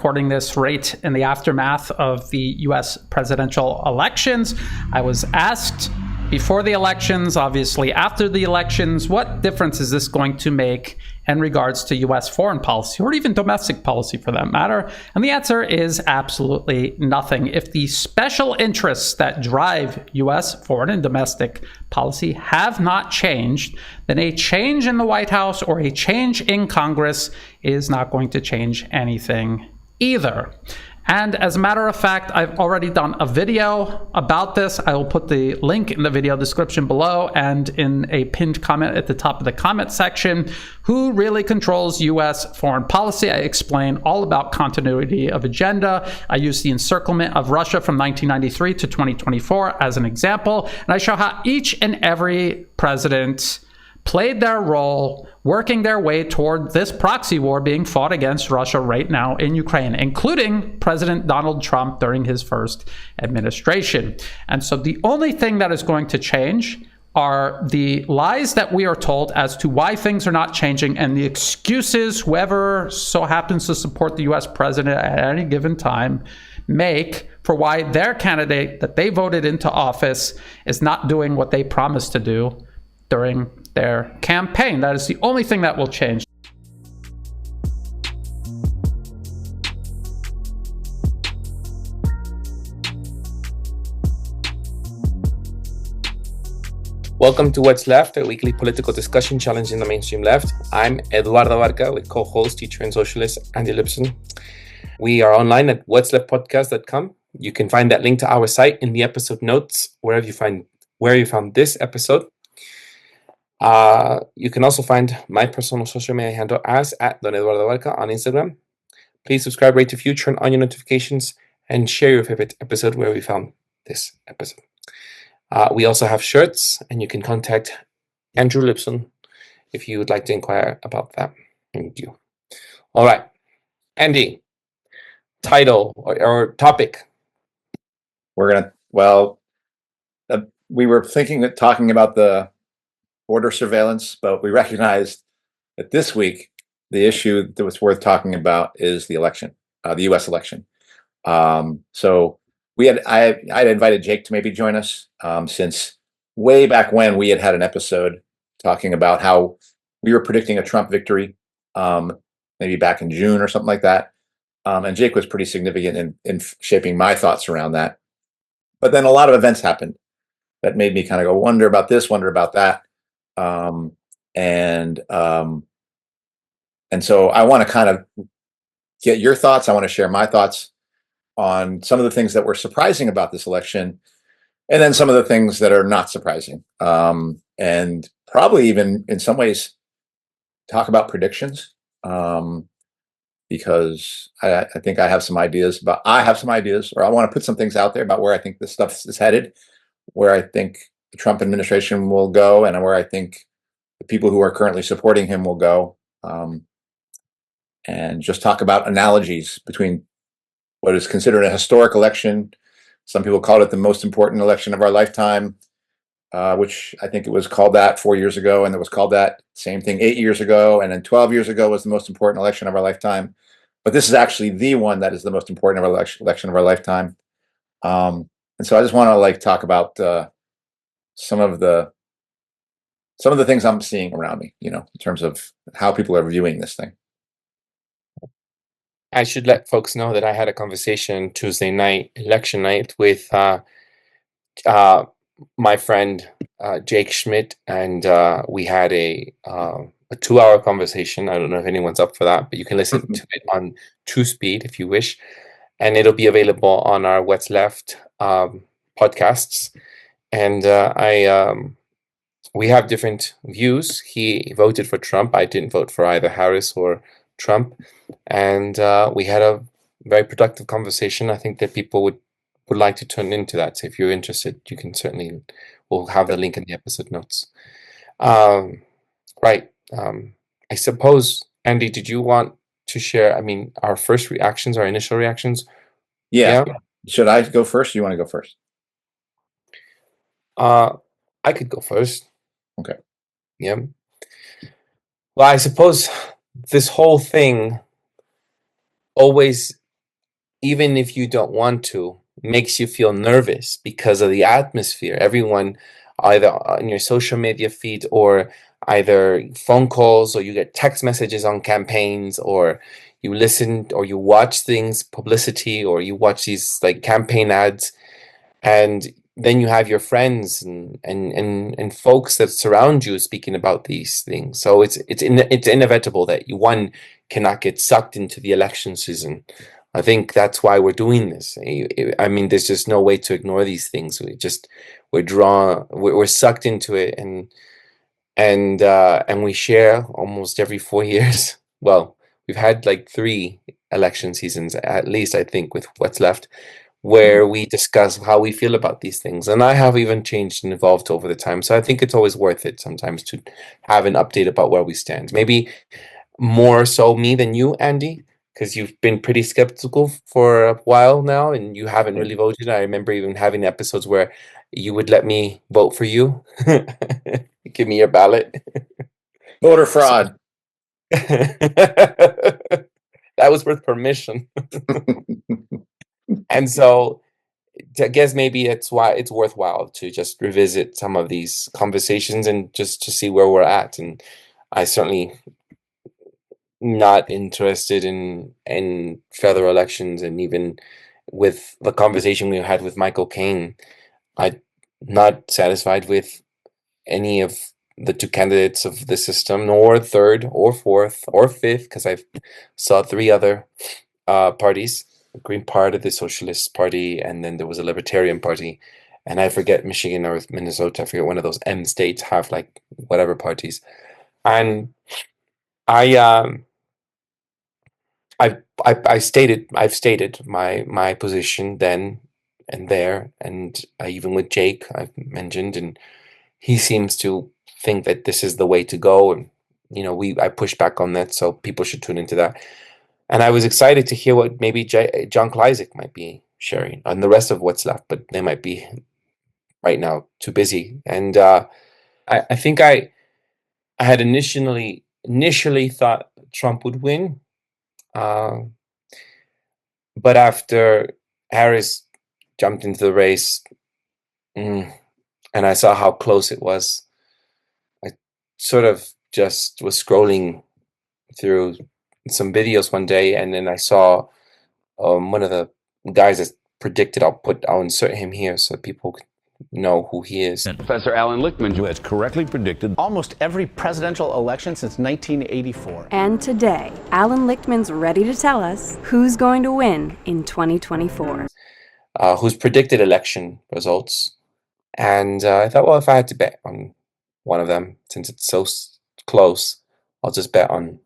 recording this right in the aftermath of the US presidential elections. I was asked before the elections, obviously after the elections, what difference is this going to make in regards to US foreign policy, or even domestic policy for that matter? And the answer is absolutely nothing. If the special interests that drive US foreign and domestic policy have not changed, then a change in the White House or a change in Congress is not going to change anything either. And as a matter of fact, I've already done a video about this. I will put the link in the video description below and in a pinned comment at the top of the comment section. Who really controls US foreign policy? I explain all about continuity of agenda. I use the encirclement of Russia from 1993 to 2024 as an example. And I show how each and every president played their role, working their way toward this proxy war being fought against Russia right now in Ukraine, including President Donald Trump during his first administration. And so the only thing that is going to change are the lies that we are told as to why things are not changing, and the excuses whoever so happens to support the US president at any given time make for why their candidate that they voted into office is not doing what they promised to do during their campaign. That is the only thing that will change. Welcome to What's Left, a weekly political discussion challenging the mainstream left. I'm Eduardo Barca, with co-host, teacher, and socialist Andy Lipson. We are online at whatsleftpodcast.com. You can find that link to our site in the episode notes, where you found this episode. You can also find my personal social media handle as @Don Eduardo Barca on Instagram. Please subscribe, rate, review, turn on your notifications, and share your favorite episode where we found this episode. We also have shirts, and you can contact Andrew Lipson if you would like to inquire about that. Thank you. All right, Andy, title or topic. We were talking about the border surveillance, but we recognized that this week the issue that was worth talking about is the election, the U.S. election. So I had invited Jake to maybe join us, since way back when we had an episode talking about how we were predicting a Trump victory, maybe back in June or something like that. And Jake was pretty significant in shaping my thoughts around that. But then a lot of events happened that made me kind of go, wonder about this, wonder about that. And so I want to kind of get your thoughts. I want to share my thoughts on some of the things that were surprising about this election, and then some of the things that are not surprising. And probably even in some ways talk about predictions, because I think I have some ideas, or I want to put some things out there about where I think this stuff is headed, where I think the Trump administration will go, and where I think the people who are currently supporting him will go, and just talk about analogies between what is considered a historic election. Some people call it the most important election of our lifetime, which I think it was called that 4 years ago, and it was called that same thing 8 years ago, and then 12 years ago was the most important election of our lifetime. But this is actually the one that is the most important of our election of our lifetime. And so I just want to talk about some of the things I'm seeing around me, in terms of how people are viewing this thing. I should let folks know that I had a conversation Tuesday night, election night, with my friend Jake Schmidt, and we had a 2-hour conversation. I don't know if anyone's up for that, but you can listen to it on 2-speed if you wish, and it'll be available on our What's Left podcasts. And we have different views. He voted for Trump. I didn't vote for either Harris or Trump, and we had a very productive conversation. I think that people would like to turn into that. So if you're interested, you can certainly, we'll have the link in the episode notes. Right. I suppose, Andy, did you want to share, our first reactions, our initial reactions? Yeah. Should I go first, or you want to go first? I could go first. Okay. Yeah. Well, I suppose this whole thing always even if you don't want to, makes you feel nervous because of the atmosphere. Everyone, either on your social media feed or either phone calls, or you get text messages on campaigns, or you listen or you watch things, publicity, or you watch these like campaign ads, and then you have your friends and folks that surround you speaking about these things. So it's inevitable that you one cannot get sucked into the election season. I think that's why we're doing this. I mean, there's just no way to ignore these things. We're sucked into it, and we share almost every 4 years. Well, we've had like 3 election seasons at least, I think, with What's Left, where we discuss how we feel about these things. And I have even changed and evolved over the time. So I think it's always worth it sometimes to have an update about where we stand. Maybe more so me than you, Andy, because you've been pretty skeptical for a while now and you haven't really voted. I remember even having episodes where you would let me vote for you. Give me your ballot. Voter fraud. That was with permission. And so I guess maybe it's why it's worthwhile to just revisit some of these conversations and just to see where we're at. And I certainly not interested in federal elections, and even with the conversation we had with Michael Caine, I'm not satisfied with any of the 2 candidates of the system, nor third or fourth or fifth, because I saw 3 other parties: the Green Party, the Socialist Party, and then there was a Libertarian Party. And I forget Michigan or Minnesota. I forget, one of those M states have like whatever parties. And I've stated my position then and there, and even with Jake, I've mentioned, and he seems to think that this is the way to go. And I push back on that, so people should tune into that. And I was excited to hear what maybe John Kleisik might be sharing on the rest of What's Left, but they might be right now too busy. And I think I had initially thought Trump would win, but after Harris jumped into the race, and I saw how close it was, I sort of just was scrolling through some videos one day, and then I saw one of the guys that predicted. I'll insert him here so people know who he is. Professor Alan Lichtman, who has correctly predicted almost every presidential election since 1984. And today, Alan Lichtman's ready to tell us who's going to win in 2024. Who's predicted election results. And I thought, well, if I had to bet on one of them, since it's so close, I'll just bet on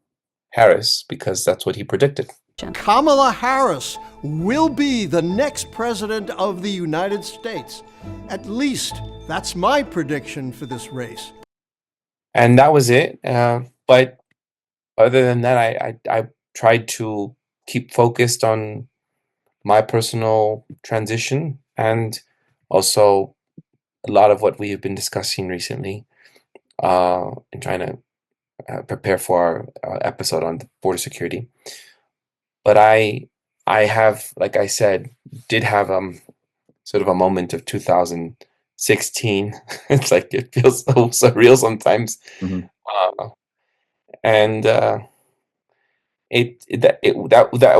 Harris, because that's what he predicted. Kamala Harris will be the next president of the United States. At least that's my prediction for this race. And that was it. But other than that, I tried to keep focused on my personal transition, and also a lot of what we have been discussing recently, and trying to prepare for our episode on border security. But I have, like I said, did have sort of a moment of 2016. It's like it feels so surreal sometimes. Mhm. And that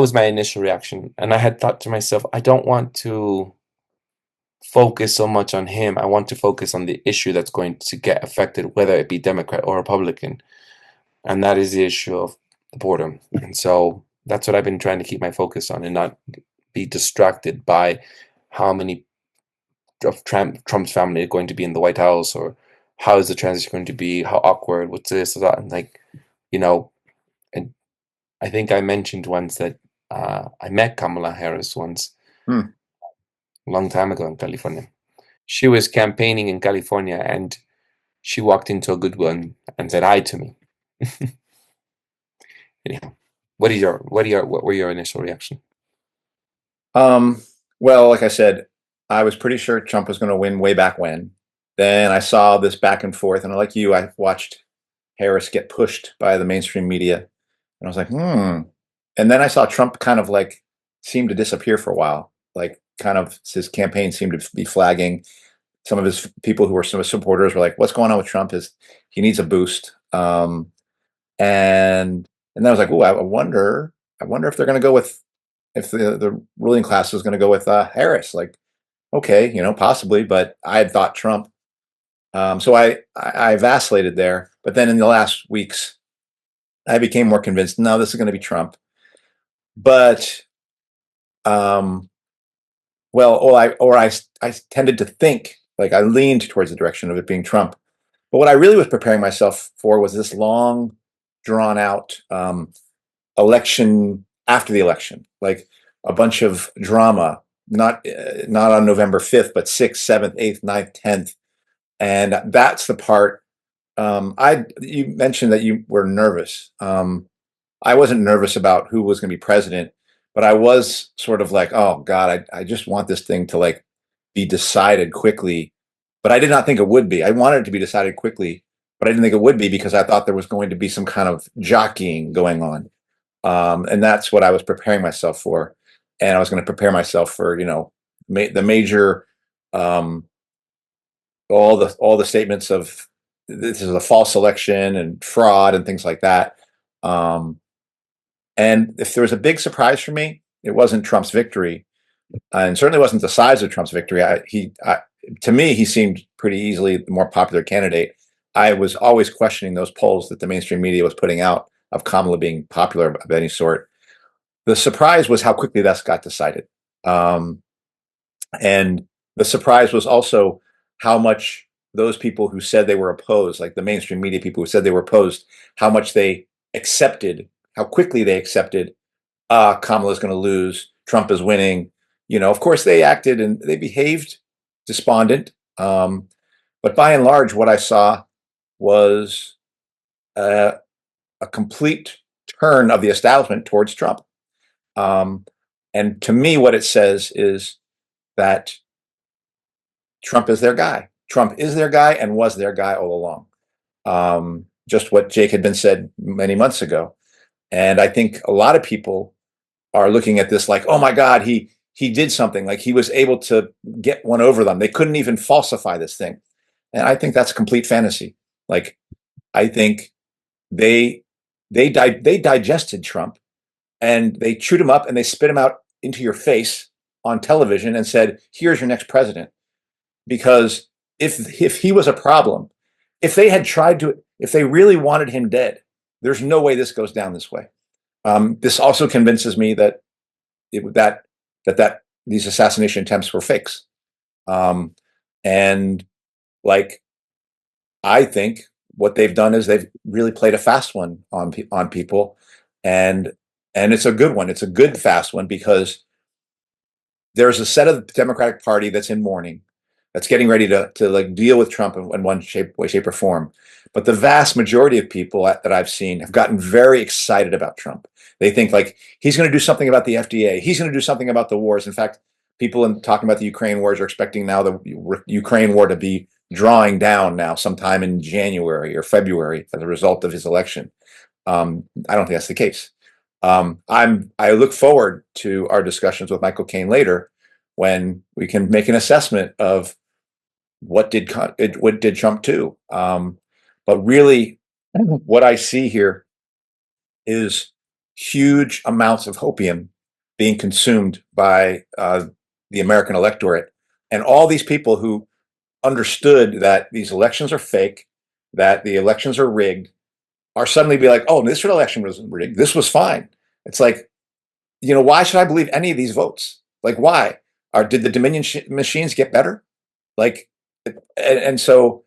was my initial reaction. And I had thought to myself, I don't want to focus so much on him. I want to focus on the issue that's going to get affected, whether it be Democrat or Republican. And that is the issue of the border. And so that's what I've been trying to keep my focus on, and not be distracted by how many of Trump's family are going to be in the White House, or how is the transition going to be, how awkward, what's this or that. And and I think I mentioned once that I met Kamala Harris once, a long time ago in California. She was campaigning in California, and she walked into a Goodwill and said hi to me. Anyhow, what were your initial reaction? Well, like I said, I was pretty sure Trump was going to win way back when. Then I saw this back and forth, and like you, I watched Harris get pushed by the mainstream media, and I was like, And then I saw Trump kind of like seemed to disappear for a while. Like, kind of his campaign seemed to be flagging. Some of his people who were some of his supporters were like, "What's going on with Trump? He needs a boost." And then I was like, "Oh, I wonder if they're going to go with if the ruling class is going to go with Harris." Like, okay, possibly, but I had thought Trump. So I vacillated there, but then in the last weeks, I became more convinced. No, this is going to be Trump. But I tended to think, like, I leaned towards the direction of it being Trump. But what I really was preparing myself for was this long, drawn out election after the election, like a bunch of drama, not on November 5th, but 6th, 7th, 8th, 9th, 10th. And that's the part. You mentioned that you were nervous. I wasn't nervous about who was going to be president, but I was sort of like, oh God, I just want this thing to, like, be decided quickly. But I did not think it would be. I wanted it to be decided quickly, but I didn't think it would be, because I thought there was going to be some kind of jockeying going on. And that's what I was preparing myself for. And I was going to prepare myself for, the major, all the statements of this is a false election and fraud and things like that. And if there was a big surprise for me, it wasn't Trump's victory, and certainly wasn't the size of Trump's victory. To me, he seemed pretty easily the more popular candidate. I was always questioning those polls that the mainstream media was putting out of Kamala being popular of any sort. The surprise was how quickly that got decided. And the surprise was also how much those people who said they were opposed, like the mainstream media people who said they were opposed, how much they accepted, how quickly they accepted, Kamala's going to lose, Trump is winning. Of course, they acted and they behaved despondent. But by and large, what I saw was a complete turn of the establishment towards Trump. And to me, what it says is that Trump is their guy. Trump is their guy and was their guy all along. Just what Jake had been said many months ago. And I think a lot of people are looking at this like, oh my God, he did something. Like, he was able to get one over them. They couldn't even falsify this thing. And I think that's complete fantasy. Like, I think they digested Trump, and they chewed him up and they spit him out into your face on television and said, here's your next president. Because if he was a problem, if they really wanted him dead, there's no way this goes down this way. This also convinces me that these assassination attempts were fakes. And, like, I think what they've done is they've really played a fast one on people, and it's a good one. It's a good fast one, because there's a set of the Democratic Party that's in mourning, that's getting ready to like deal with Trump in one way, shape, or form. But the vast majority of people that I've seen have gotten very excited about Trump. They think, like, he's going to do something about the FDA. He's going to do something about the wars. In fact, people talking about the Ukraine wars are expecting now the Ukraine war to be drawing down now sometime in January or February as a result of his election. I don't think that's the case. I look forward to our discussions with Michael Caine later, when we can make an assessment of what did Trump do. But really, what I see here is huge amounts of hopium being consumed by the American electorate, and all these people who understood that these elections are fake, that the elections are rigged, are suddenly be like, oh, this election wasn't rigged. This was fine. It's like, why should I believe any of these votes? Like, why? Did the Dominion machines get better? Like, and so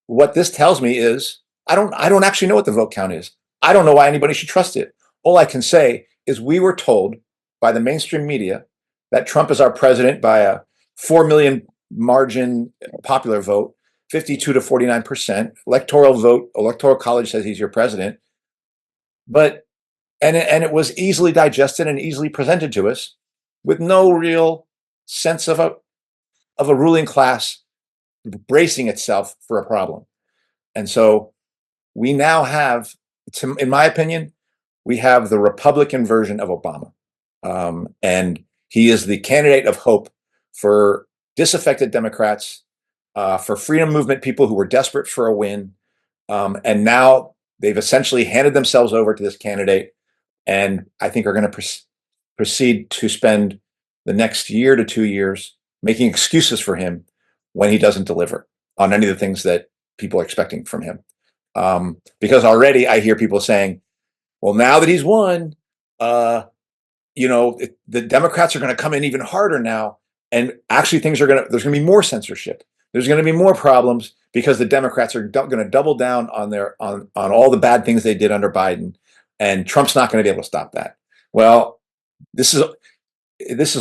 what this tells me is I don't actually know what the vote count is. I don't know why anybody should trust it. All I can say is we were told by the mainstream media that Trump is our president by a 4 million margin popular vote, 52 to 49%. Electoral college says he's your president. But it was easily digested and easily presented to us, with no real sense of a ruling class bracing itself for a problem. And so we now have, in my opinion, we have the Republican version of Obama. And he is the candidate of hope for disaffected Democrats, for freedom movement people who were desperate for a win. And now they've essentially handed themselves over to this candidate, and I think are going to proceed to spend the next year to 2 years making excuses for him when he doesn't deliver on any of the things that people are expecting from him. Because already I hear people saying, well, now that he's won, the Democrats are going to come in even harder now. And actually there's going to be more censorship. There's going to be more problems because the Democrats are going to double down on all the bad things they did under Biden. And Trump's not going to be able to stop that. Well, this is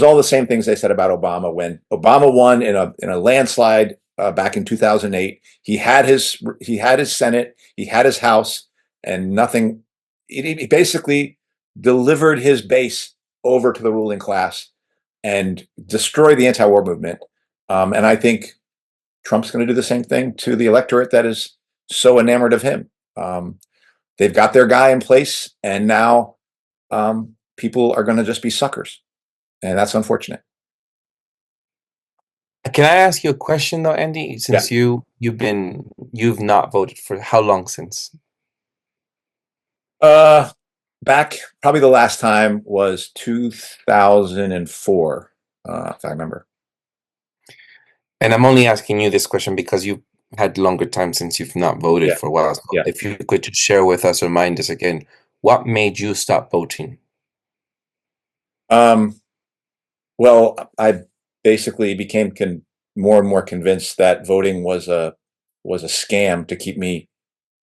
all the same things they said about Obama when Obama won in a landslide back in 2008. He had his Senate, he had his House, and nothing. He basically delivered his base over to the ruling class and destroyed the anti-war movement. And I think Trump's going to do the same thing to the electorate that is so enamored of him. They've got their guy in place, and now people are going to just be suckers. And that's unfortunate. Can I ask you a question though, Andy? Since you've not voted for how long since? Back probably the last time was 2004, if I remember. And I'm only asking you this question because you've had longer time since you've not voted for a while. So if you could just share with us, remind us again, what made you stop voting? Well, I basically became more and more convinced that voting was a scam to keep me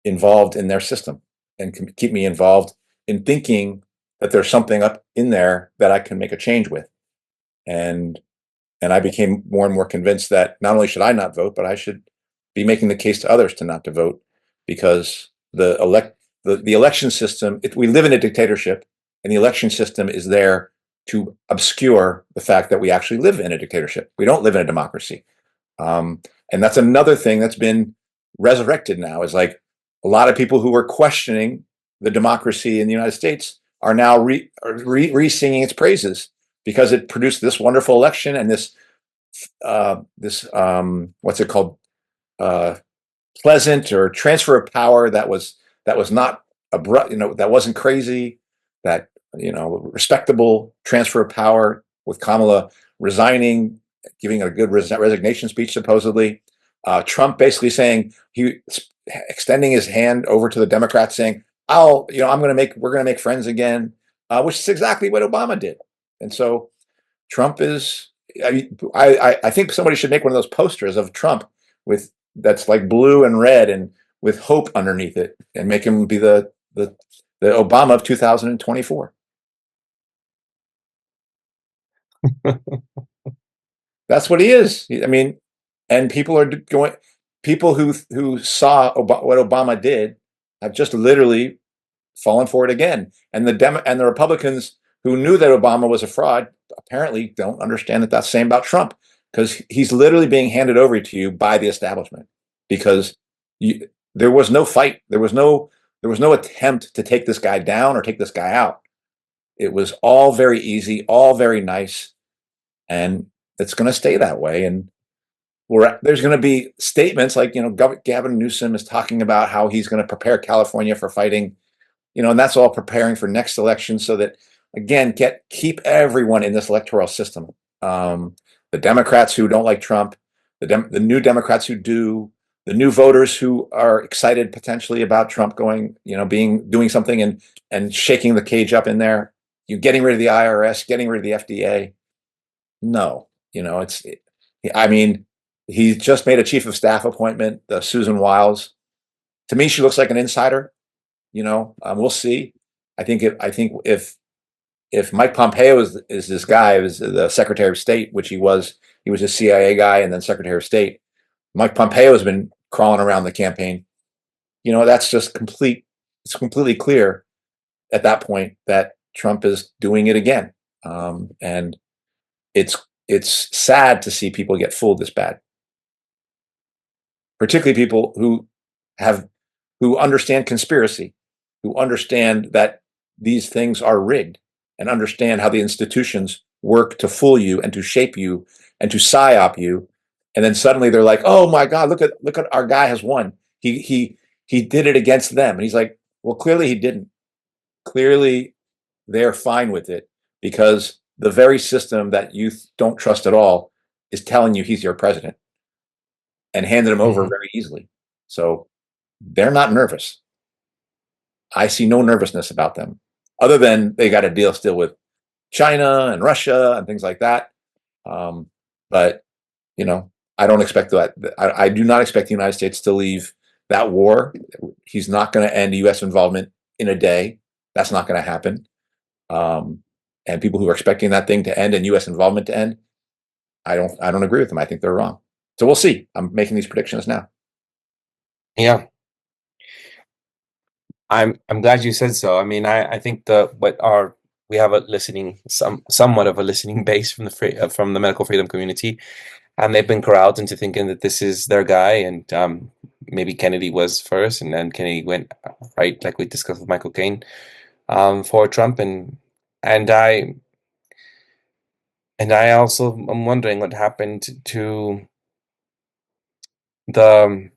involved in their system and keep me involved in thinking that there's something up in there that I can make a change with. And I became more and more convinced that not only should I not vote, but I should be making the case to others not to vote, because the election system, we live in a dictatorship, and the election system is there to obscure the fact that we actually live in a dictatorship. We don't live in a democracy. And that's another thing that's been resurrected now, is like a lot of people who were questioning the democracy in the United States are now re-singing its praises because it produced this wonderful election and this what's it called? Pleasant or transfer of power that was not abrupt, that wasn't crazy, that respectable transfer of power with Kamala resigning, giving a good resignation speech supposedly. Trump basically saying, extending his hand over to the Democrats, saying, we're going to make friends again, which is exactly what Obama did. And so Trump is. I think somebody should make one of those posters of Trump that's like blue and red and with hope underneath it, and make him be the Obama of 2024. That's what he is. I mean, and people who saw what Obama did have just literally fallen for it again. And the Republicans who knew that Obama was a fraud apparently don't understand that that's the same about Trump, because he's literally being handed over to you by the establishment, because there was no fight. There was no attempt to take this guy down or take this guy out. It was all very easy, all very nice, and it's going to stay that way. And there's going to be statements like, Gavin Newsom is talking about how he's going to prepare California for fighting, and that's all preparing for next election, so that, again, keep everyone in this electoral system. The Democrats who don't like Trump, the new Democrats who do, the new voters who are excited potentially about Trump doing something and shaking the cage up in there. You're getting rid of the IRS, getting rid of the FDA. No, he just made a chief of staff appointment, Susan Wiles. To me, she looks like an insider. We'll see. I think if Mike Pompeo is this guy, is the Secretary of State, which he was a CIA guy and then Secretary of State. Mike Pompeo has been crawling around the campaign. That's just it's completely clear at that point that Trump is doing it again. And it's sad to see people get fooled this bad, particularly people who understand conspiracy, who understand that these things are rigged and understand how the institutions work to fool you and to shape you and to psyop you. And then suddenly they're like, oh my God, look at our guy has won. He did it against them. And he's like, well, clearly he didn't. Clearly they're fine with it because the very system that you don't trust at all is telling you he's your president and handed him over very easily. So they're not nervous. I see no nervousness about them, other than they got to deal still with China and Russia and things like that. But I don't expect that. I do not expect the United States to leave that war. He's not going to end U.S. involvement in a day. That's not going to happen. And people who are expecting that thing to end and U.S. involvement to end, I don't agree with them. I think they're wrong. So we'll see. I'm making these predictions now. Yeah. I'm glad you said so. I mean, I think we have a somewhat of a listening base from the medical freedom community, and they've been corralled into thinking that this is their guy, and maybe Kennedy was first, and then Kennedy went right, like we discussed with Michael Caine, for Trump, and I also am wondering what happened to the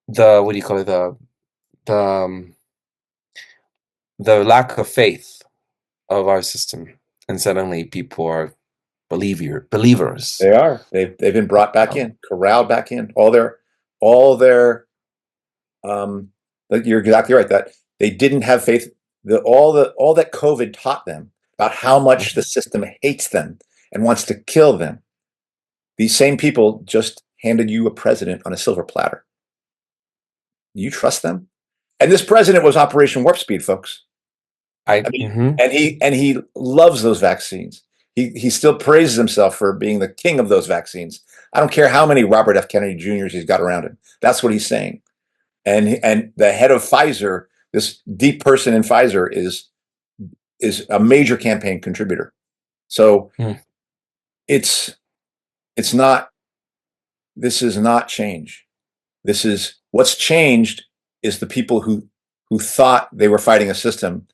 what do you call it, the lack of faith of our system, and suddenly people are believers. They are. They've been brought back in, corralled back in. All their you're exactly right that they didn't have faith. All that COVID taught them about how much the system hates them and wants to kill them. These same people just handed you a president on a silver platter. You trust them? And this president was Operation Warp Speed, folks. I mean, and he loves those vaccines. He still praises himself for being the king of those vaccines. I don't care how many Robert F. Kennedy Jr.'s he's got around him. That's what he's saying. And the head of Pfizer, this deep person in Pfizer, is a major campaign contributor. So it's not. This is not change. This is what's changed is the people who thought they were fighting a system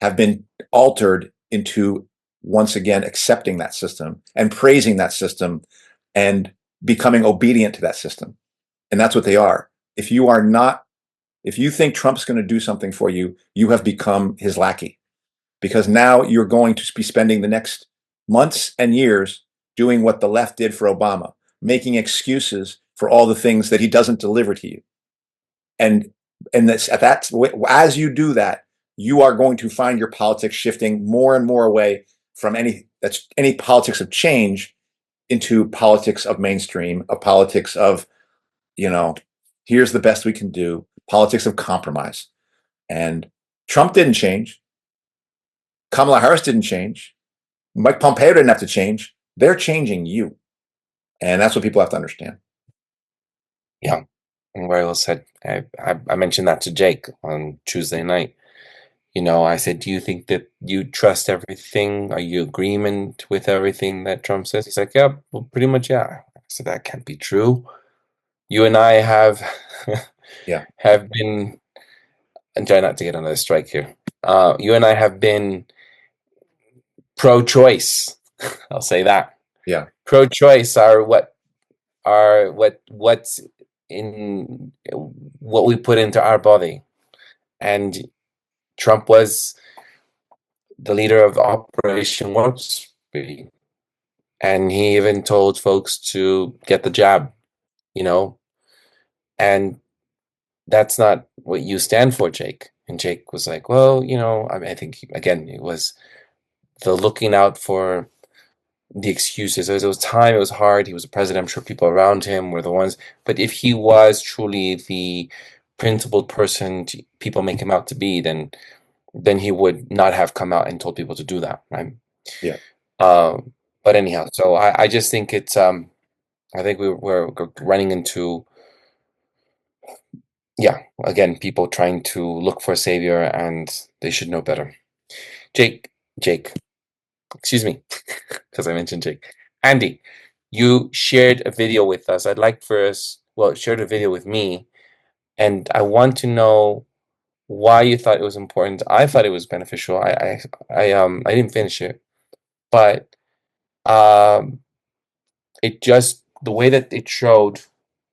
have been altered into once again accepting that system and praising that system and becoming obedient to that system. And that's what they are. If you think Trump's going to do something for you, you have become his lackey, because now you're going to be spending the next months and years doing what the left did for Obama, making excuses for all the things that he doesn't deliver to you. And that's as you do that, you are going to find your politics shifting more and more away from any politics of change into politics of mainstream, a politics of, here's the best we can do, politics of compromise. And Trump didn't change. Kamala Harris didn't change. Mike Pompeo didn't have to change. They're changing you. And that's what people have to understand. Yeah. And very well said. I mentioned that to Jake on Tuesday night. I said, do you think that you trust everything? Are you agreement with everything that Trump says? He's like, yeah, well, pretty much, yeah. I said, that can't be true. You and I have have been, and try not to get another strike here. You and I have been pro-choice. I'll say that. Yeah. Pro-choice what's in what we put into our body. And Trump was the leader of Operation Warp Speed, and he even told folks to get the jab, and that's not what you stand for, Jake. And Jake was like, well, I think, again, it was the looking out for the excuses. There was time, it was hard. He was a president. I'm sure people around him were the ones. But if he was truly the principled person people make him out to be, then he would not have come out and told people to do that, right? Yeah. But anyhow, so I just think it's I think we're running into again, people trying to look for a savior, and they should know better. Jake, excuse me, because I mentioned Jake. Andy, you shared a video with us. I'd like shared a video with me, and I want to know why you thought it was important. I thought it was beneficial. I didn't finish it, but um, it just the way that it showed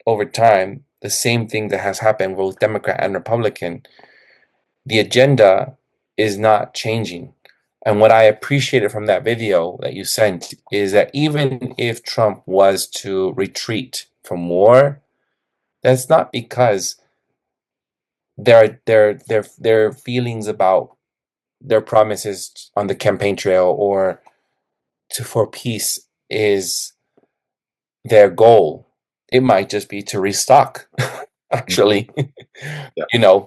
over time the same thing that has happened both Democrat and Republican. The agenda is not changing. And what I appreciated from that video that you sent is that even if Trump was to retreat from war, that's not because their feelings about their promises on the campaign trail or for peace is their goal. It might just be to restock, actually, Yeah.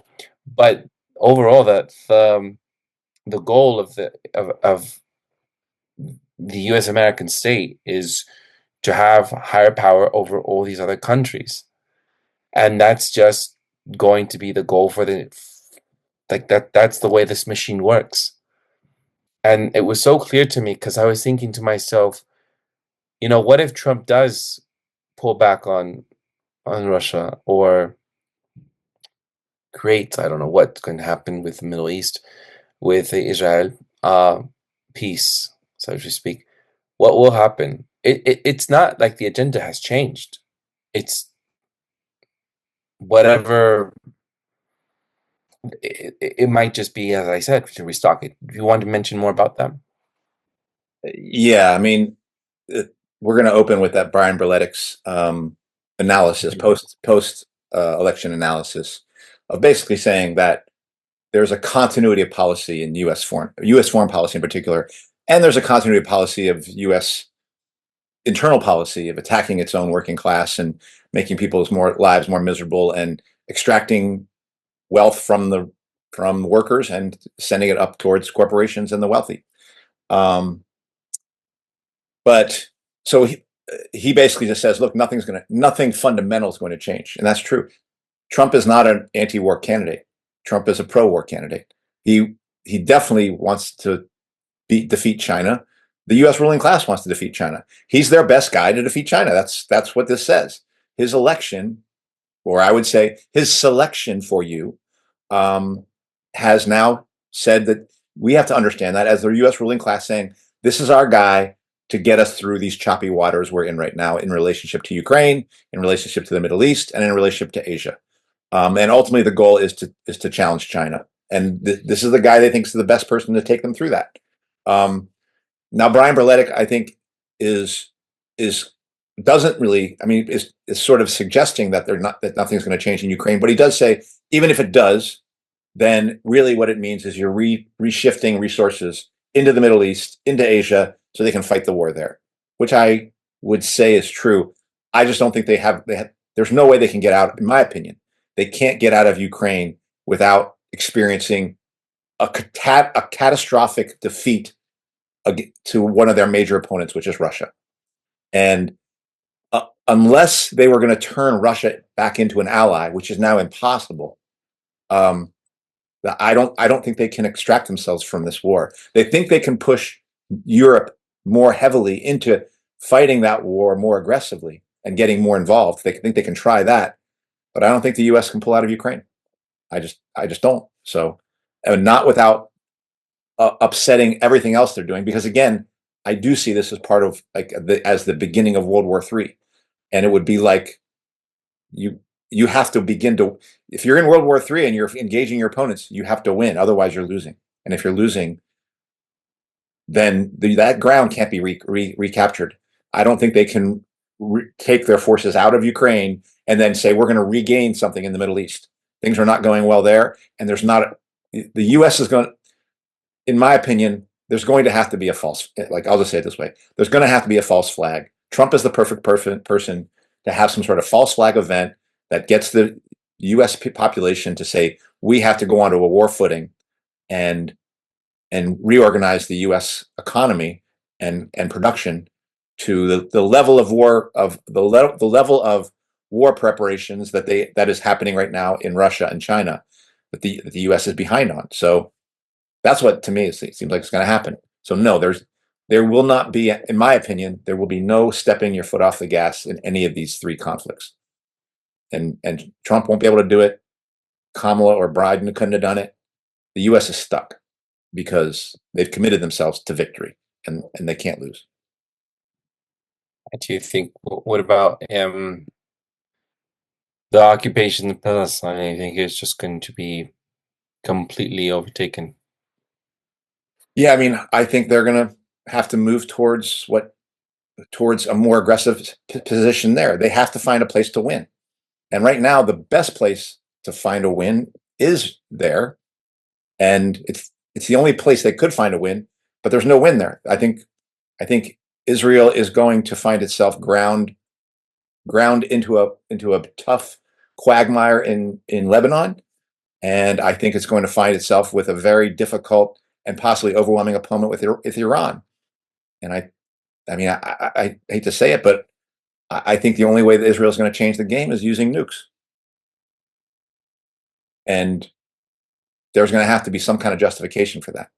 But overall, the goal of the U.S. American state is to have higher power over all these other countries, and that's just going to be the goal for that's the way this machine works. And it was so clear to me because I was thinking to myself, what if Trump does pull back on Russia or create, I don't know what's going to happen with the Middle East, with Israel, peace, so to speak. What will happen? It's not like the agenda has changed. It's whatever. It might just be, as I said, to restock it. Do you want to mention more about that? Yeah, I mean, we're going to open with that Brian Berletic's analysis, post election analysis, of basically saying that there's a continuity of policy in U.S. foreign policy in particular, and there's a continuity of policy of U.S. internal policy of attacking its own working class and making people's lives more miserable and extracting wealth from workers and sending it up towards corporations and the wealthy. But so he basically just says, look, nothing fundamental is going to change. And that's true. Trump is not an anti-war candidate. Trump is a pro-war candidate. He definitely wants to defeat China. The U.S. ruling class wants to defeat China. He's their best guy to defeat China. That's what this says. His election, or I would say his selection for you, has now said that we have to understand that as the U.S. ruling class saying, this is our guy to get us through these choppy waters we're in right now in relationship to Ukraine, in relationship to the Middle East, and in relationship to Asia. And ultimately, the goal is to challenge China. And this is the guy they think is the best person to take them through that. Now, Brian Berletic, I think, doesn't really. I mean, is sort of suggesting that that nothing's going to change in Ukraine. But he does say, even if it does, then really what it means is you're reshifting resources into the Middle East, into Asia, so they can fight the war there, which I would say is true. I just don't think they have. There's no way they can get out, in my opinion. They can't get out of Ukraine without experiencing a catastrophic defeat to one of their major opponents, which is Russia. And unless they were going to turn Russia back into an ally, which is now impossible, I don't think they can extract themselves from this war. They think they can push Europe more heavily into fighting that war more aggressively and getting more involved. They think they can try that, but I don't think the U.S. can pull out of Ukraine. I just don't. So, and not without upsetting everything else they're doing, because again, I do see this as part of as the beginning of World War III, and it would be like you have to begin to, if you're in World War III and you're engaging your opponents, you have to win, otherwise you're losing. And if you're losing, then that ground can't be recaptured. I don't think they can take their forces out of Ukraine and then say we're going to regain something in the Middle East. Things are not going well there, and the U.S. is going, in my opinion, there's going to have to be a false, I'll just say it this way, there's going to have to be a false flag. Trump is the perfect person to have some sort of false flag event that gets the U.S. population to say we have to go onto a war footing and reorganize the U.S. economy and production to the level of war preparations that is happening right now in Russia and China that the U.S. is behind on. So that's what, to me, it seems like it's going to happen. So no, there will not be, in my opinion, there will be no stepping your foot off the gas in any of these three conflicts. And Trump won't be able to do it. Kamala or Biden couldn't have done it. The U.S. is stuck because they've committed themselves to victory, and they can't lose. Do you think? What about the occupation in Palestine? I think it's just going to be completely overtaken. Yeah, I mean, I think they're going to have to move towards a more aggressive position there. They have to find a place to win. And right now, the best place to find a win is there. And it's the only place they could find a win, but there's no win there. I think Israel is going to find itself ground into a tough quagmire in Lebanon. And I think it's going to find itself with a very difficult and possibly overwhelming opponent with Iran. And I mean, I hate to say it, but I think the only way that Israel is going to change the game is using nukes. And there's going to have to be some kind of justification for that.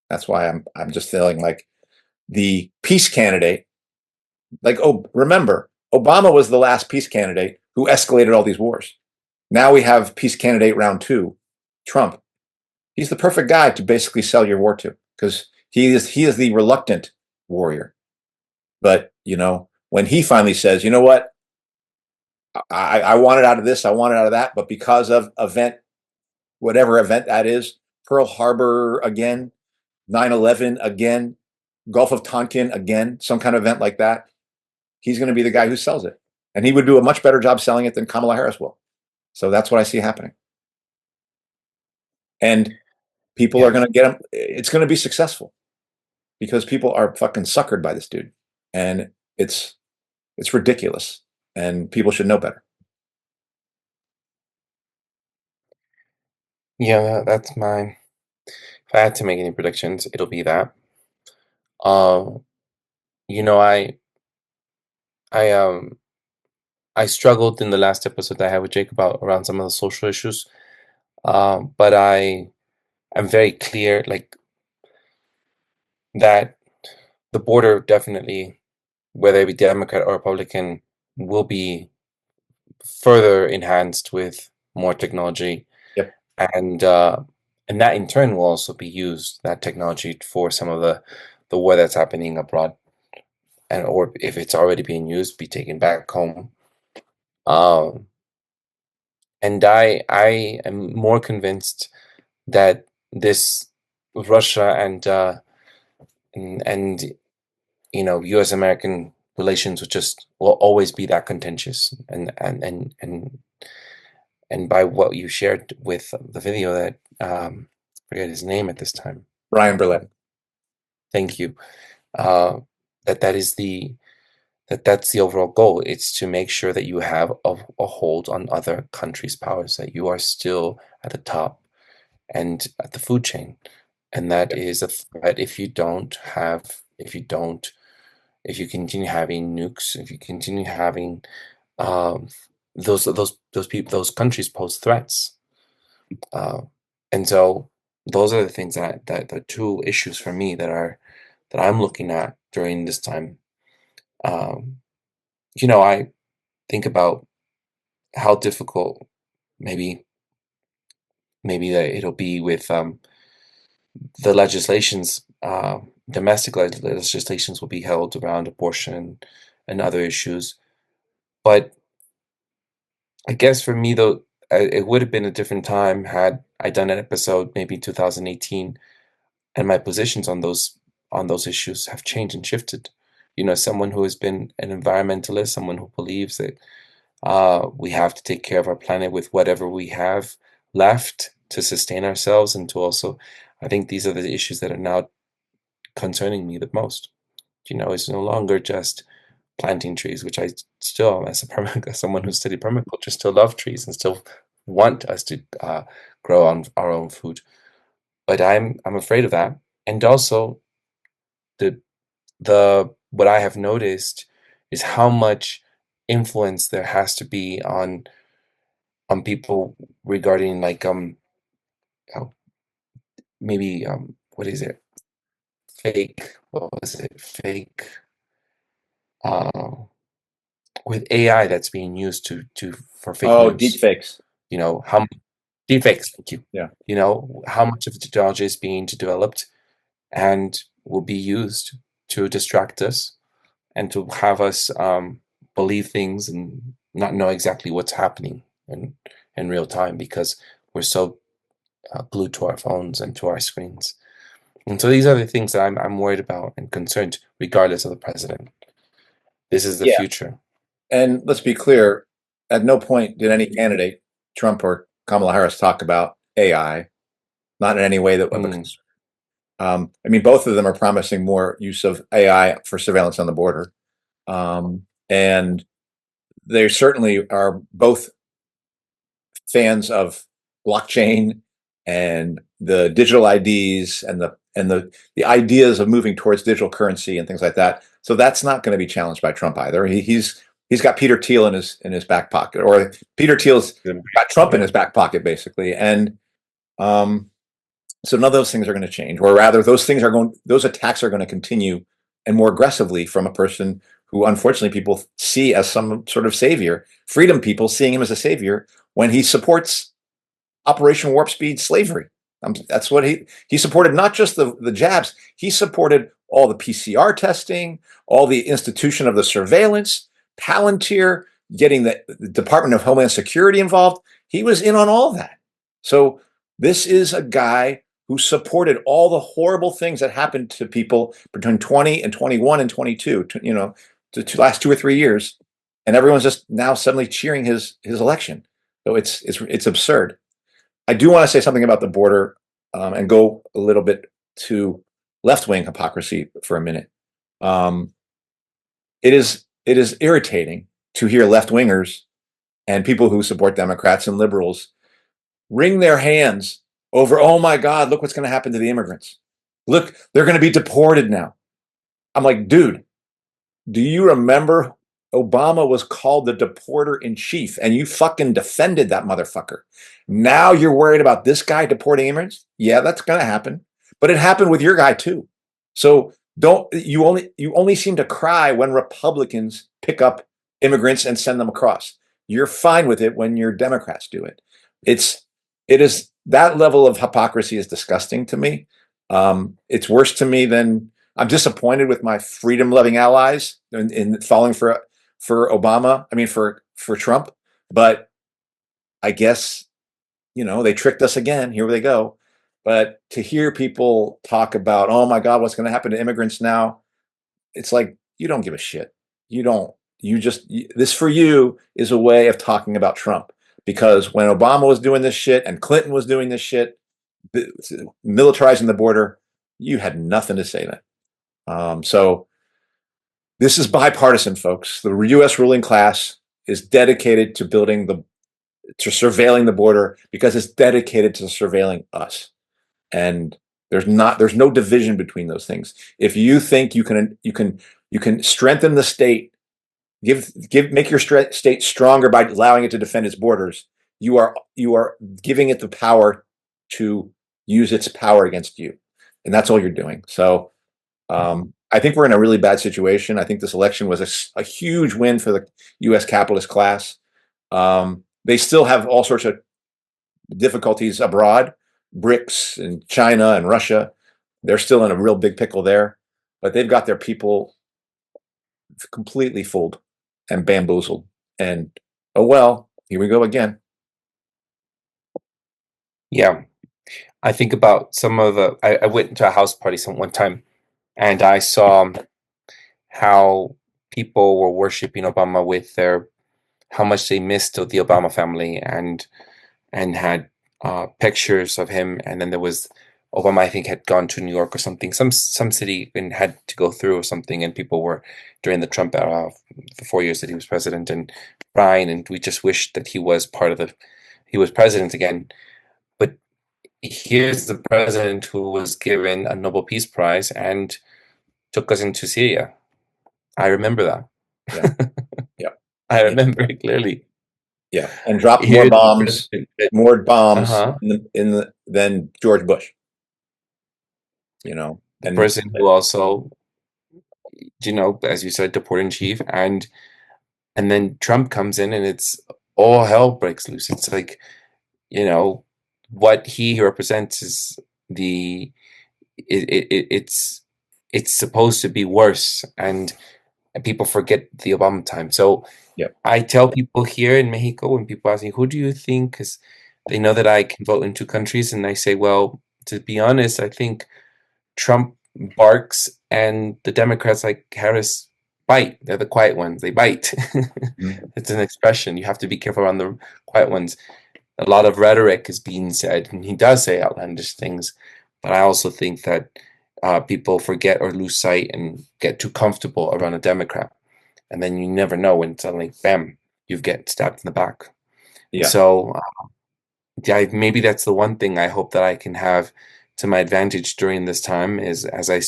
That's why I'm just feeling like the peace candidate, like, oh, remember, Obama was the last peace candidate who escalated all these wars. Now we have peace candidate round 2, Trump. He's the perfect guy to basically sell your war to, because he is the reluctant warrior. But, when he finally says, you know what, I wanted out of this, I wanted out of that, but because of whatever event that is, Pearl Harbor again, 9/11 again, Gulf of Tonkin again, some kind of event like that, he's going to be the guy who sells it. And he would do a much better job selling it than Kamala Harris will. So that's what I see happening. And people are going to get him. It's going to be successful because people are fucking suckered by this dude. And it's ridiculous. And people should know better. Yeah, that's mine. If I had to make any predictions, it'll be that. I I struggled in the last episode that I had with Jake about around some of the social issues. But I'm very clear, like, that the border definitely, whether it be Democrat or Republican, will be further enhanced with more technology. Yep. And that in turn will also be used, that technology, for some of the war that's happening abroad, or if it's already being used, be taken back home. And I am more convinced that this Russia and U.S. American relations will always be that contentious, and by what you shared with the video that forget his name at this time. Ryan Berlin. Thank you. That's the overall goal. It's to make sure that you have a hold on other countries' powers, that you are still at the top and at the food chain. And that is a threat if you continue having nukes, if you continue having those countries pose threats. And so those are the things that the two issues for me that I'm looking at during this time. I think about how difficult maybe that it'll be with the legislations, domestic legislations will be held around abortion and other issues. But I guess for me, though, it would have been a different time had I done an episode maybe 2018, and my positions on those issues have changed and shifted. Someone who has been an environmentalist, someone who believes that we have to take care of our planet with whatever we have left to sustain ourselves, and to also, I think these are the issues that are now concerning me the most. It's no longer just planting trees, which I still, as someone who studied permaculture, still love trees and still want us to grow on our own food. But I'm afraid of that, and also the what I have noticed is how much influence there has to be on people regarding, like, how maybe what is it, fake, what was it, fake, uh with AI that's being used for fake news. Deep fakes. How Deepfakes, thank you. Yeah. You know, how much of the technology is being developed and will be used to distract us and to have us believe things and not know exactly what's happening in real time because we're so glued to our phones and to our screens. And so these are the things that I'm worried about and concerned, regardless of the president. This is the Yeah. future. And let's be clear, at no point did any candidate, Trump or Kamala Harris, talk about AI, not in any way that of a concern. I mean, both of them are promising more use of AI for surveillance on the border. And they certainly are both fans of blockchain and the digital IDs and the ideas of moving towards digital currency and things like that. So that's not going to be challenged by Trump either. He's got Peter Thiel in his back pocket, or Peter Thiel's got Trump in his back pocket, basically. And so none of those things are going to change, or rather, those attacks are going to continue, and more aggressively from a person who, unfortunately, people see as some sort of savior. Freedom people seeing him as a savior when he supports Operation Warp Speed slavery. That's what he supported. Not just the jabs, he supported all the PCR testing, all the institution of the surveillance, Palantir, getting the Department of Homeland Security involved. He was in on all that. So this is a guy who supported all the horrible things that happened to people between 20 and 21 and 22, the last 2 or 3 years, and everyone's just now suddenly cheering his election. So it's absurd. I do want to say something about the border and go a little bit to left-wing hypocrisy for a minute. It is irritating to hear left-wingers and people who support Democrats and liberals wring their hands over, oh my God, look what's going to happen to the immigrants. Look, they're going to be deported now. I'm like, dude, do you remember Obama was called the deporter in chief and you fucking defended that motherfucker? Now you're worried about this guy deporting immigrants? Yeah, that's going to happen. But it happened with your guy too. So you only seem to cry when Republicans pick up immigrants and send them across. You're fine with it when your Democrats do it. It is that level of hypocrisy is disgusting to me. It's worse to me than I'm disappointed with my freedom-loving allies in falling for Obama. I mean, for Trump. But I guess, they tricked us again. Here they go. But to hear people talk about, oh my God, what's going to happen to immigrants now? It's like, you don't give a shit. This for you is a way of talking about Trump. Because when Obama was doing this shit and Clinton was doing this shit, militarizing the border, you had nothing to say then. So this is bipartisan, folks. The U.S. ruling class is dedicated to surveilling the border because it's dedicated to surveilling us. And there's no division between those things. If you think you can strengthen the state, make your state stronger by allowing it to defend its borders, you are giving it the power to use its power against you, and that's all you're doing. So I think we're in a really bad situation. I think this election was a huge win for the U.S. capitalist class. They still have all sorts of difficulties abroad, BRICS and China and Russia. They're still in a real big pickle there, but they've got their people completely fooled and bamboozled. And oh well, here we go again. Yeah. I think about some of I went to a house party one time and I saw how people were worshiping Obama with how much they missed of the Obama family and had pictures of him. And then there was Obama, I think, had gone to New York or something, some city, and had to go through or something. And people were during the Trump era, the 4 years that he was president, and crying. And we just wished that he was he was president again. But here's the president who was given a Nobel Peace Prize and took us into Syria. I remember that. Yeah. Yeah. I remember it clearly. Yeah, and dropped more bombs than George Bush. The person who also, as you said, deported in chief, and then Trump comes in, and it's all hell breaks loose. It's like, what he represents is it's supposed to be worse, and people forget the Obama time. So Yep. I tell people here in Mexico, when people ask me, who do you think? Because they know that I can vote in two countries, and I say, well, to be honest, I think Trump barks and the Democrats like Harris bite. They're the quiet ones. They bite. It's an expression. You have to be careful around the quiet ones. A lot of rhetoric is being said, and he does say outlandish things. But I also think that people forget or lose sight and get too comfortable around a Democrat. And then you never know when suddenly, bam, you get stabbed in the back. Yeah. So maybe that's the one thing I hope that I can have to my advantage during this time is as I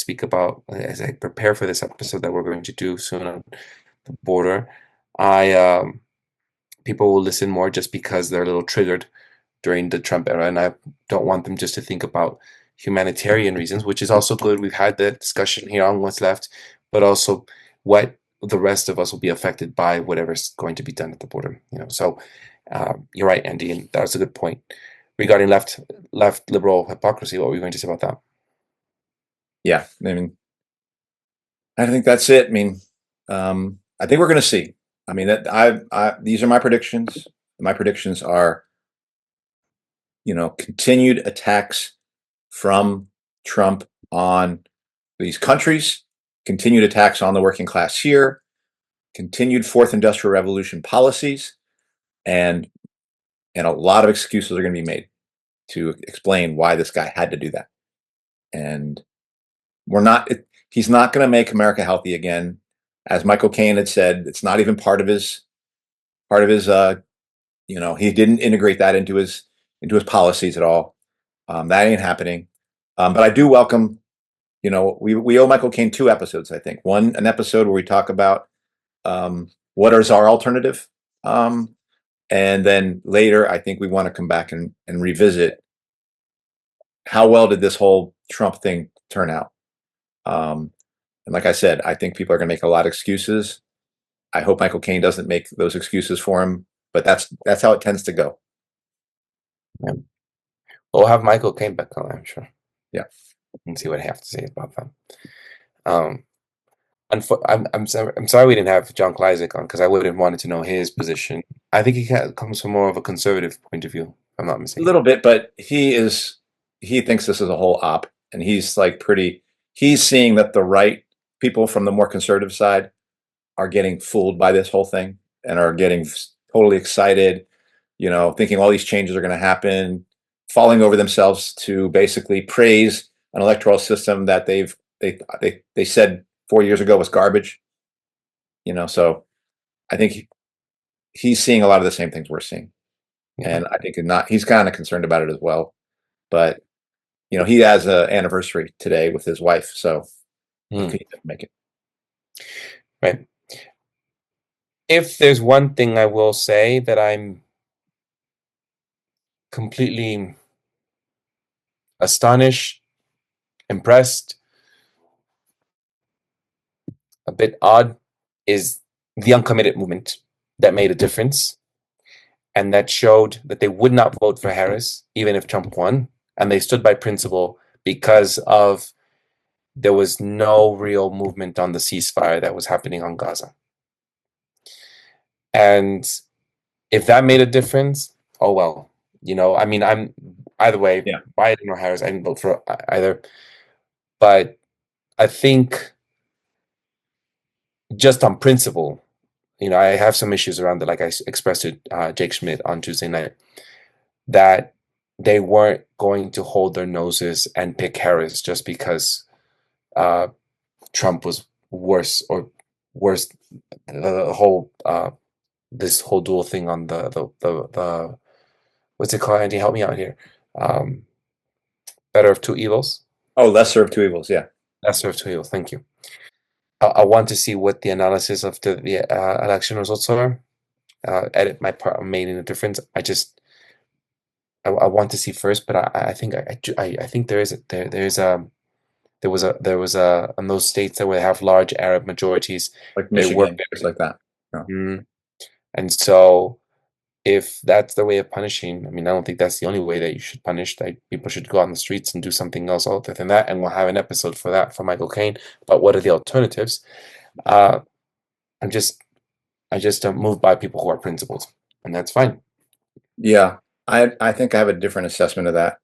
prepare for this episode that we're going to do soon on the border, people will listen more just because they're a little triggered during the Trump era, and I don't want them just to think about humanitarian reasons, which is also good. We've had that discussion here on What's Left, but also what the rest of us will be affected by whatever's going to be done at the border. So you're right, Andy, and that's a good point regarding left liberal hypocrisy. What were you going to say about that? Yeah, I mean, I think that's it. I mean, I think we're going to see. I mean, these are my predictions. My predictions are, continued attacks from Trump on these countries, continued attacks on the working class here, continued fourth industrial revolution policies, and a lot of excuses are going to be made to explain why this guy had to do that. And he's not going to make America healthy again. As Michael Caine had said, it's not even part of his he didn't integrate that into his policies at all. That ain't happening. But I do welcome, we owe Michael Caine 2 episodes, I think. An episode where we talk about what is our alternative. And then later, I think we want to come back and revisit how well did this whole Trump thing turn out. And like I said, I think people are going to make a lot of excuses. I hope Michael Caine doesn't make those excuses for him, but that's how it tends to go. Yeah. We'll have Michael Caine back on, I'm sure. Yeah, and see what I have to say about that. I'm sorry we didn't have John Kleisik on because I would have wanted to know his position. I think he comes from more of a conservative point of view, if I'm not mistaken. A little bit, but he thinks this is a whole op, and he's seeing that the right people from the more conservative side are getting fooled by this whole thing and are getting totally excited, thinking all these changes are going to happen, falling over themselves to basically praise an electoral system that they said 4 years ago was garbage. So I think he's seeing a lot of the same things we're seeing. Yeah. And I think he's kind of concerned about it as well. But he has an anniversary today with his wife, so he couldn't make it. Right. If there's one thing I will say that I'm completely astonished, impressed, a bit odd, is the uncommitted movement that made a difference and that showed that they would not vote for Harris, even if Trump won. And they stood by principle because there was no real movement on the ceasefire that was happening on Gaza. And if that made a difference, oh well. I'm either way, yeah. Biden or Harris, I didn't vote for either. But I think just on principle, I have some issues around it, like I expressed to Jake Schmidt on Tuesday night, that they weren't going to hold their noses and pick Harris just because Trump was worse. The whole this whole dual thing on the what's it called, Andy? Help me out here. Better of two evils. Oh, lesser of two evils. Yeah, lesser of two evils. Thank you. I want to see what the analysis of the election results are. Edit my part on making a difference. I want to see first, but I think there was in those states that would have large Arab majorities, like Michigan, things like that. Yeah. And so if that's the way of punishing, I mean, I don't think that's the only way that you should punish. That people should go on the streets and do something else other than that. And we'll have an episode for that for Michael Caine. But what are the alternatives? I just don't move by people who are principled, and that's fine. Yeah, I think I have a different assessment of that.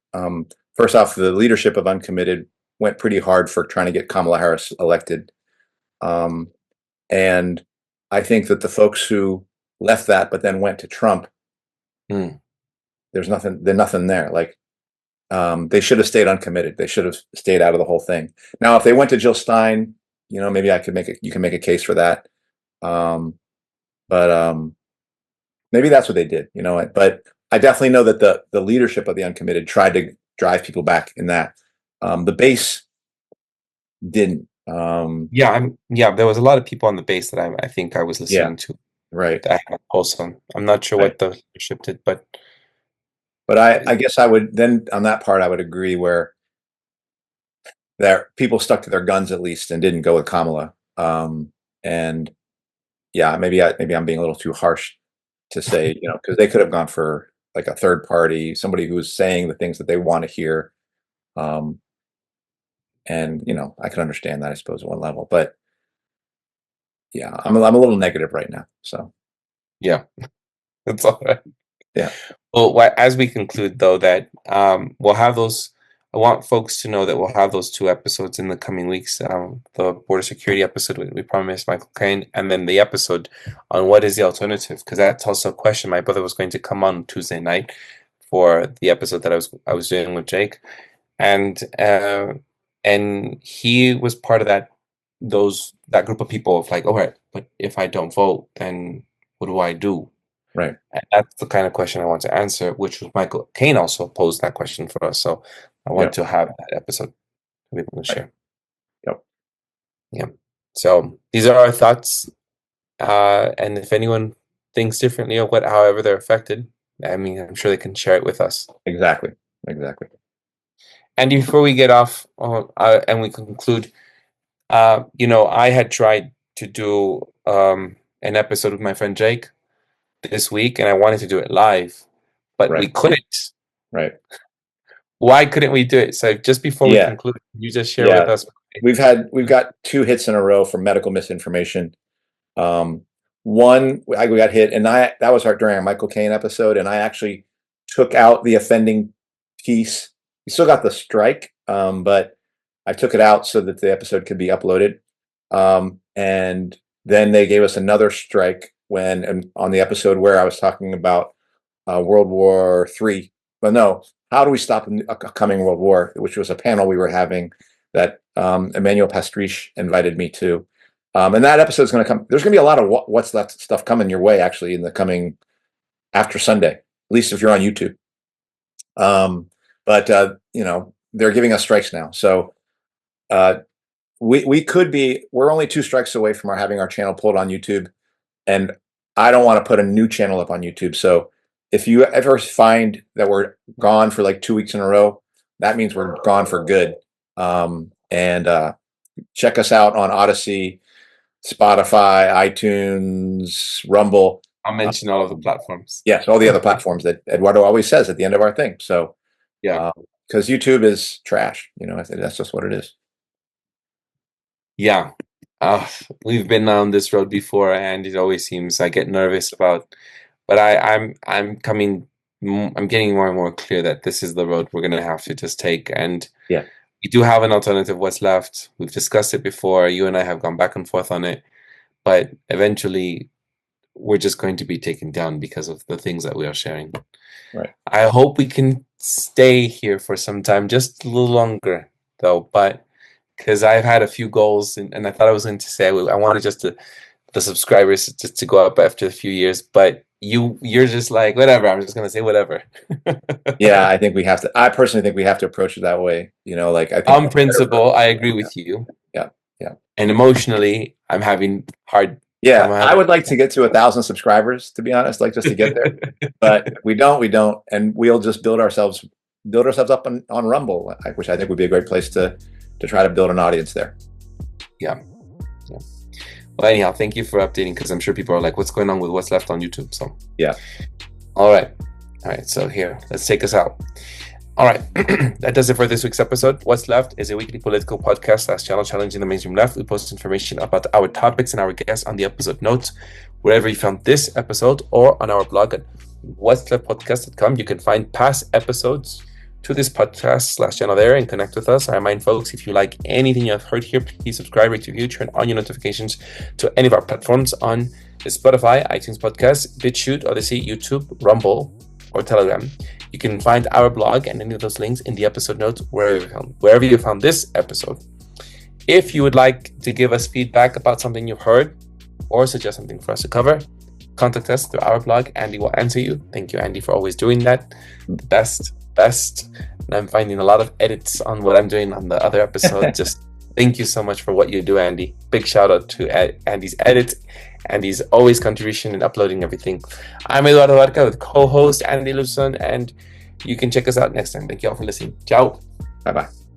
First off, the leadership of Uncommitted went pretty hard for trying to get Kamala Harris elected. And I think that the folks who left that but then went to Trump, there's nothing there. Like, they should have stayed uncommitted. They should have stayed out of the whole thing. Now, if they went to Jill Stein, maybe you can make a case for that. But maybe that's what they did, but I definitely know that the leadership of the Uncommitted tried to drive people back in that. The base didn't. There was a lot of people on the base that I think I was listening to. Right. That I had a pulse on. I'm not sure what the leadership did, but I guess I would then on that part I would agree where people stuck to their guns at least and didn't go with Kamala. And yeah, maybe I'm being a little too harsh to say, because they could have gone for like a third party, somebody who is saying the things that they want to hear. And I can understand that, I suppose, at one level, but yeah, I'm a little negative right now. So yeah, that's all right. Yeah. Well, as we conclude though, that we'll have those. I want folks to know that we'll have those 2 episodes in the coming weeks. The border security episode we promised Michael Caine, and then the episode on what is the alternative, because that's also a question. My brother was going to come on Tuesday night for the episode that I was doing with Jake, and he was part of that group of people of like, all right, but if I don't vote, then what do I do? Right. And that's the kind of question I want to answer, which was Michael Caine also posed that question for us. So I want to have that episode to be able to share. Yep. Yeah. So these are our thoughts. And if anyone thinks differently or however they're affected, I mean, I'm sure they can share it with us. Exactly. And before we get off and we conclude, I had tried to do an episode with my friend Jake this week, and I wanted to do it live, but we couldn't. Right. Why couldn't we do it? So just before we conclude, you just share with us. We've got 2 hits in a row for medical misinformation. One, we got hit, and that was during our Michael Caine episode, and I actually took out the offending piece. We still got the strike, but I took it out so that the episode could be uploaded. And then they gave us another strike on the episode where I was talking about World War III. But no, how do we stop a coming World War? Which was a panel we were having that Emmanuel Pastriche invited me to. And that episode's going to come. There's going to be a lot of what's left stuff coming your way, actually, in the coming after Sunday, at least if you're on YouTube. But they're giving us strikes now. So we're only 2 strikes away from having our channel pulled on YouTube. And I don't want to put a new channel up on YouTube. So if you ever find that we're gone for like 2 weeks in a row, that means we're gone for good. And check us out on Odyssey, Spotify, iTunes, Rumble. I'll mention all of the platforms. Yes, all the other platforms that Eduardo always says at the end of our thing. So yeah, because YouTube is trash. That's just what it is. Yeah. We've been down this road before, and it always seems I get nervous about, but I'm getting more and more clear that this is the road we're going to have to just take. And we do have an alternative, What's Left. We've discussed it before. You and I have gone back and forth on it, but eventually we're just going to be taken down because of the things that we are sharing. Right. I hope we can stay here for some time, just a little longer though, but because I've had a few goals, and I thought I was going to say I wanted the subscribers just to go up after a few years, but you're just like, whatever, I'm just going to say whatever. Yeah, I personally think we have to approach it that way. Like I think on principle, I agree with you. Yeah. And emotionally, I'm having hard. Yeah, I would like to get to 1,000 subscribers, to be honest, like just to get there. But we don't, and we'll just build ourselves up on Rumble, which I think would be a great place to try to build an audience there. Yeah. Well, anyhow, thank you for updating, because I'm sure people are like, what's going on with What's Left on YouTube? So yeah. All right. So here, let's take us out. All right. That does it for this week's episode. What's Left is a weekly political podcast / channel challenging the mainstream left. We post information about our topics and our guests on the episode notes, wherever you found this episode, or on our blog at whatsleftpodcast.com. You can find past episodes to this podcast / channel there and connect with us. I remind folks, if you like anything you have heard here, please subscribe, rate, review, turn on your notifications to any of our platforms on Spotify, iTunes Podcasts, BitChute, Odyssey, YouTube, Rumble, or Telegram. You can find our blog and any of those links in the episode notes wherever you found this episode. If you would like to give us feedback about something you've heard or suggest something for us to cover, contact us through our blog. Andy will answer you. Thank you, Andy, for always doing that. The best. And I'm finding a lot of edits on what I'm doing on the other episode. Just thank you so much for what you do, Andy. Big shout out to Andy's edits, Andy's always contribution in uploading everything. I'm Eduardo with co-host Andy Luzon, and you can check us out next time. Thank you all for listening. Ciao. Bye-bye.